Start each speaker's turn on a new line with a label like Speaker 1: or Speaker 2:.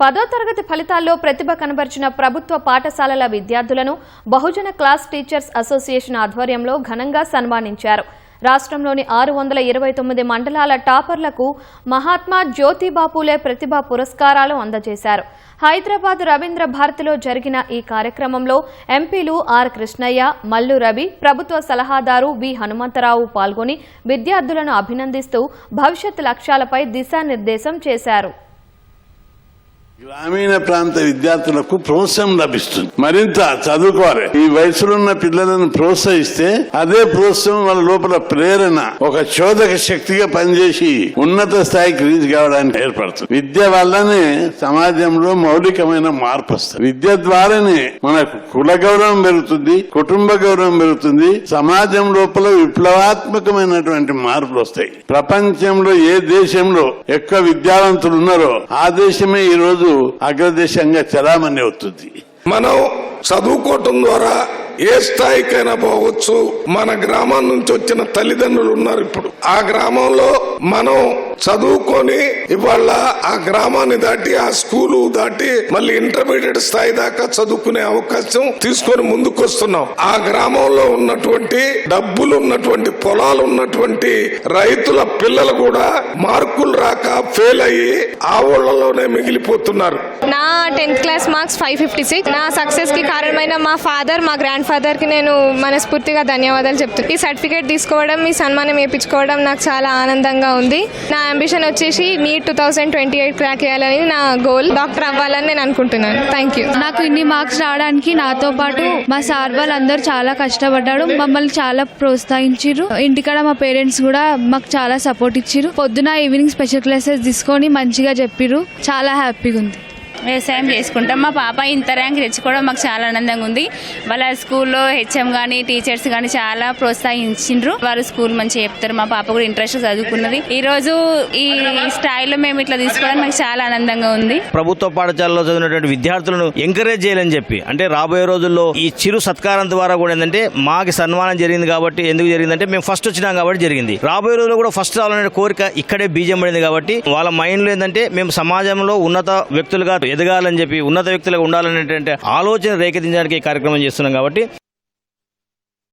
Speaker 1: 10వ తరగతి ఫలితాల్లో ప్రతిభ కనబర్చిన ప్రభుత్వ పాఠశాలల విద్యార్థులను బహుజన క్లాస్ టీచర్స్ అసోసియేషన్ ఆధ్వర్యంలో ఘనంగా సన్మానించారు. రాష్ట్రంలోని 629 మండలాల టాపర్లకు మహాత్మా జ్యోతిబాపులే ప్రతిభా పురస్కారాలు అందజేశారు. హైదరాబాద్ రవీంద్ర భారతిలో జరిగిన ఈ కార్యక్రమంలో ఎంపీలు ఆర్ కృష్ణయ్య, మల్లు రవి, ప్రభుత్వ సలహాదారు వి హనుమంతరావు పాల్గొని విద్యార్థులను అభినందిస్తూ భవిష్యత్ లక్ష్యాలపై దిశానిర్దేశం చేశారు.
Speaker 2: గ్రామీణ ప్రాంత విద్యార్థులకు ప్రోత్సాహం లభిస్తుంది. మరింత చదువుకోవాలి. ఈ వయసులో ఉన్న పిల్లలను ప్రోత్సహిస్తే అదే ప్రోత్సాహం వాళ్ళ లోపల ప్రేరణ ఒక చోదక శక్తిగా పనిచేసి ఉన్నత స్థాయికి రీచ్ కావడానికి ఏర్పడుతుంది. విద్య వల్లనే సమాజంలో మౌలికమైన మార్పు వస్తుంది. విద్య ద్వారానే మనకు కుల గౌరవం పెరుగుతుంది, కుటుంబ గౌరవం పెరుగుతుంది, సమాజం లోపల విప్లవాత్మకమైనటువంటి మార్పులు వస్తాయి. ప్రపంచంలో ఏ దేశంలో ఎక్కువ విద్యావంతులు ఉన్నారో ఆ దేశమే ఈ రోజు అగ్రదేశంగా చలామణి అవుతుంది.
Speaker 3: మనం చదువుకోవటం ద్వారా ఏ స్థాయికైనా పోవచ్చు. మన గ్రామం నుంచి వచ్చిన తల్లిదండ్రులు ఉన్నారు. ఇప్పుడు ఆ గ్రామంలో మనం చదువుకొని ఇవాళ ఆ గ్రామాన్ని దాటి ఆ స్కూలు దాటి మళ్ళీ ఇంటర్మీడియట్ స్థాయి దాకా చదువుకునే అవకాశం తీసుకొని ముందుకొస్తున్నాం. ఆ గ్రామంలో ఉన్నటువంటి డబ్బులు ఉన్నటువంటి పొలాలు ఉన్నటువంటి రైతుల పిల్లలు కూడా మార్కులు రాక ఫెయిల్ అయ్యి ఆ ఊళ్ళలోనే మిగిలిపోతున్నారు.
Speaker 4: నా 10th క్లాస్ మార్క్స్ 556. నా సక్సెస్ కి కారణమైన మా ఫాదర్, మా గ్రాండ్ ఫాదర్ కి నేను మనస్ఫూర్తిగా ధన్యవాదాలు చెప్తున్నాను. ఈ సర్టిఫికేట్ తీసుకోవడం, ఈ సన్మానం వేయించుకోవడం నాకు చాలా ఆనందంగా ఉంది. నా అంబిషన్ వచ్చేసి నీట్ 2028 క్రాక్ చేయాలని నా గోల్. డాక్టర్ అవ్వాలని నేను అనుకుంటున్నాను. Thank you.
Speaker 5: నాకు ఇన్ని మార్క్స్ రావడానికి నాతో పాటు మా సార్ వాళ్ళందరూ చాలా కష్టపడ్డారు. మమ్మల్ని చాలా ప్రోత్సహించారు. ఇంటికాడ మా పేరెంట్స్ కూడా మాకు చాలా సపోర్ట్ ఇచ్చారు. పొద్దున ఈవినింగ్ స్పెషల్ క్లాసెస్ తీసుకొని మంచిగా చెప్పిర్రు. చాలా హ్యాపీగా ఉంది.
Speaker 6: వ్యవసాయం చేసుకుంటాం. మా పాప ఇంత ర్యాంక్ తెచ్చుకోవడం మాకు చాలా ఆనందంగా ఉంది. వాళ్ళ స్కూల్లో హెచ్ఎం కానీ టీచర్స్ కానీ చాలా ప్రోత్సహించిండ్రు. వారు స్కూల్ మంచిగా చెప్తారు. మా పాప కూడా ఇంట్రెస్ట్ చదువుకున్నది. ఈ రోజు ఈ స్థాయిలో మేము ఇట్లా తీసుకోవడం మాకు చాలా ఆనందంగా ఉంది.
Speaker 7: ప్రభుత్వ పాఠశాలలో చదివినటువంటి విద్యార్థులను ఎంకరేజ్ చేయాలని చెప్పి అంటే రాబోయే రోజుల్లో ఈ చిరు సత్కారం ద్వారా కూడా ఏంటంటే మాకు సన్మానం జరిగింది కాబట్టి ఎందుకు జరిగిందంటే మేము ఫస్ట్ వచ్చినాం కాబట్టి జరిగింది. రాబోయే రోజుల్లో కూడా ఫస్ట్ రావాలనే కోరిక ఇక్కడే బీజం పడింది కాబట్టి వాళ్ళ మైండ్లో ఏంటంటే మేము సమాజంలో ఉన్నత వ్యక్తులుగా ఎదగాలని చెప్పి ఉన్నత వ్యక్తులుగా ఉండాలనేటువంటి ఆలోచన రేకెత్తించడానికి ఈ కార్యక్రమం చేస్తున్నాం కాబట్టి